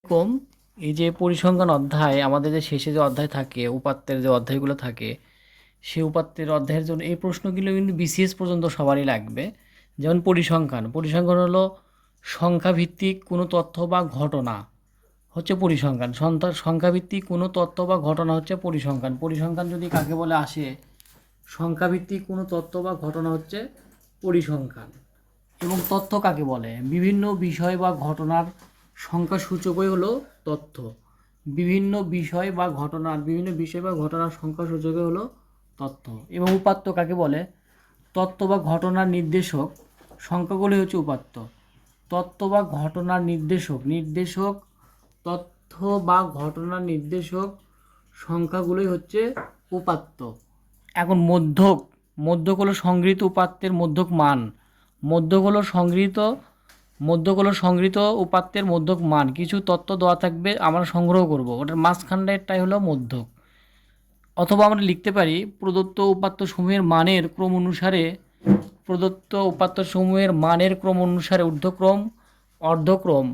কম এই যে পরিসংখ্যান অধ্যায় আমাদের যে শেষে যে অধ্যায় থাকে উপাত্তের যে অধ্যায়গুলো থাকে সেই উপাত্তের অধ্যায়ের জন্য এই প্রশ্নগুলো কিন্তু বিসিএস পর্যন্ত সবারই লাগবে। যেমন পরিসংখ্যান পরিসংখ্যান হলো সংখ্যাভিত্তিক কোনো তথ্য বা ঘটনা হচ্ছে পরিসংখ্যান। সংখ্যাভিত্তিক কোনো তথ্য বা ঘটনা হচ্ছে পরিসংখ্যান। পরিসংখ্যান যদি কাকে বলে আসে, সংখ্যাভিত্তিক কোনো তথ্য বা ঘটনা হচ্ছে পরিসংখ্যান। এবং তথ্য কাকে বলে? বিভিন্ন বিষয় বা ঘটনার সংখ্যাসূচকই হলো তথ্য। বিভিন্ন বিষয় বা ঘটনার সংখ্যাসূচকই হলো তথ্য। এবং উপাত্ত কাকে বলে? তথ্য বা ঘটনার নির্দেশক সংখ্যাগুলি হচ্ছে উপাত্ত। তথ্য বা ঘটনার নির্দেশক তথ্য বা ঘটনার নির্দেশক সংখ্যাগুলোই হচ্ছে উপাত্ত। এখন মধ্যক হলো সংগৃহীত উপাত্তের মধ্যক মান। মধ্যক হলো সংগৃহীত উপাত্তের মধ্যক মান। কিছু তথ্য দেওয়া থাকবে, আমরা সংগ্রহ করব, ওটার মাঝখানটাই হলো মধ্যক। অথবা আমরা লিখতে পারি প্রদত্ত উপাত্তসমূহের মানের ক্রম অনুসারে ঊর্ধ্বক্রম অর্ধক্রম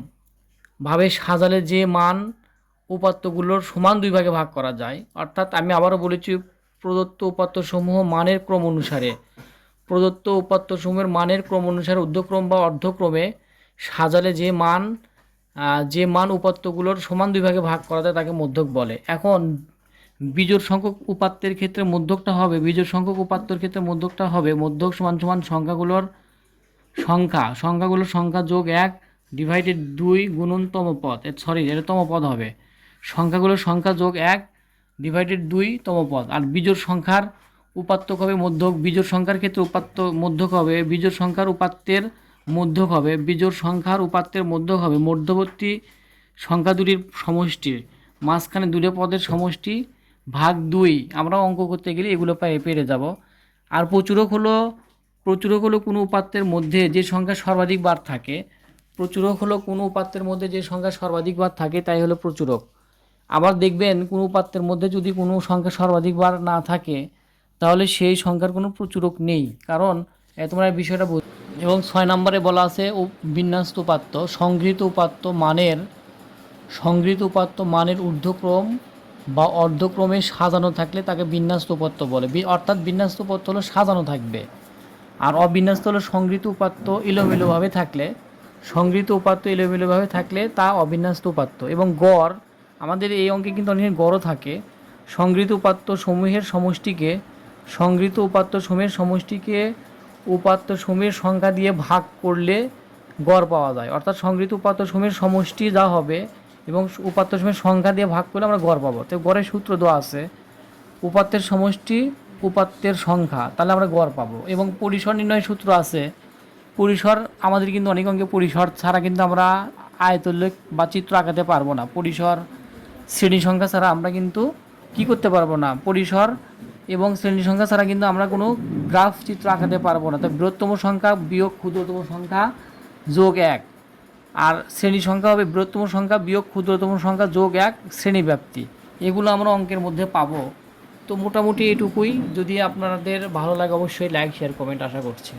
ভাবে সাজালে যে মান উপাত্তগুলোর সমান দুই ভাগে ভাগ করা যায়। অর্থাৎ আমি আবারও বলেছি, প্রদত্ত উপাত্তসমূহের মানের ক্রম অনুসারে ঊর্ধ্বক্রম বা অর্ধক্রমে সাজালে যে মান উপাত্তগুলোর সমান দুই ভাগে ভাগ করা যায় তাকে মধ্যক বলে। এখন বিজোড় সংখ্যক উপাত্তের ক্ষেত্রে মধ্যকটা হবে মধ্যক সমান সমান সংখ্যাগুলোর সংখ্যা যোগ 1 ডিভাইডেড 2 গুণন তম পদ। এটা তম পদ হবে। সংখ্যাগুলোর সংখ্যা যোগ 1 ডিভাইডেড 2 তম পদ। আর বিজোড় সংখ্যার উপাত্তক হবে মধ্যক। বিজোড় সংখ্যার ক্ষেত্রে মধ্যক হবে বিজোড় সংখ্যার উপাত্তের মধ্যক হবে মধ্যবর্তী সংখ্যা দুটির সমষ্টি, মাঝখানে দুটো পদের সমষ্টি ভাগ 2। আমরা অঙ্ক করতে গেলে এগুলো পেরে যাব। আর প্রচুরক হলো কোনো উপাত্তের মধ্যে যে সংখ্যা সর্বাধিক বার থাকে তাই হলো প্রচুরক। আবার দেখবেন কোনো উপাত্তের মধ্যে যদি কোনো সংখ্যা সর্বাধিক বার না থাকে তাহলে সেই সংখ্যার কোনো প্রচুরক নেই। কারণ তোমরা এই বিষয়টা বুঝ। এবং 6 নম্বরে বলা আছে বিন্যস্ত উপাত্ত সংগৃহীত উপাত্ত মানের ঊর্ধ্বক্রম বা অর্ধক্রমে সাজানো থাকলে তাকে বিন্যস্ত উপাত্ত বলে। অর্থাৎ বিন্যস্ত উপাত্ত হলো সাজানো থাকবে, আর অবিন্যস্ত হলো সংগৃহীত উপাত্ত এলোমেলোভাবে থাকলে তা অবিন্যস্ত উপাত্ত। এবং গড়, আমাদের এই অঙ্কে কিন্তু অনেক গড়ও থাকে। সংগৃহীত উপাত্ত সমূহের সমষ্টিকে উপাত্তসমূহের সংখ্যা দিয়ে ভাগ করলে গড় পাওয়া যায়। অর্থাৎ সংগৃহীত উপাত্তসমূহের সমষ্টি যা হবে এবং উপাত্তসমূহের সংখ্যা দিয়ে ভাগ করলে আমরা গড় পাবো। তো গড়ের সূত্র দেওয়া আছে উপাত্তের সমষ্টি উপাত্তের সংখ্যা, তাহলে আমরা গড় পাবো। এবং পরিসর নির্ণয়ের সূত্র আছে। পরিসর আমাদের কিন্তু অনেক অঙ্কে পরিসর ছাড়া কিন্তু আমরা আয়তোল্লেখ বা চিত্র আঁকাতে পারবো না। পরিসর শ্রেণী সংখ্যা ছাড়া আমরা কিন্তু কি করতে পারবো না, পরিসর এবং শ্রেণী সংখ্যা ছাড়া কিন্তু আমরা কোনো গ্রাফ চিত্র আঁকাতে পারবো না। তাই বৃহত্তম সংখ্যা বিয়োগ ক্ষুদ্রতম সংখ্যা যোগ 1, আর শ্রেণী সংখ্যা হবে বৃহত্তম সংখ্যা বিয়োগ ক্ষুদ্রতম সংখ্যা যোগ 1 শ্রেণীব্যাপ্তি। এগুলো আমরা অঙ্কের মধ্যে পাবো। তো মোটামুটি এটুকুই। যদি আপনাদের ভালো লাগে অবশ্যই লাইক শেয়ার কমেন্ট আশা করছি।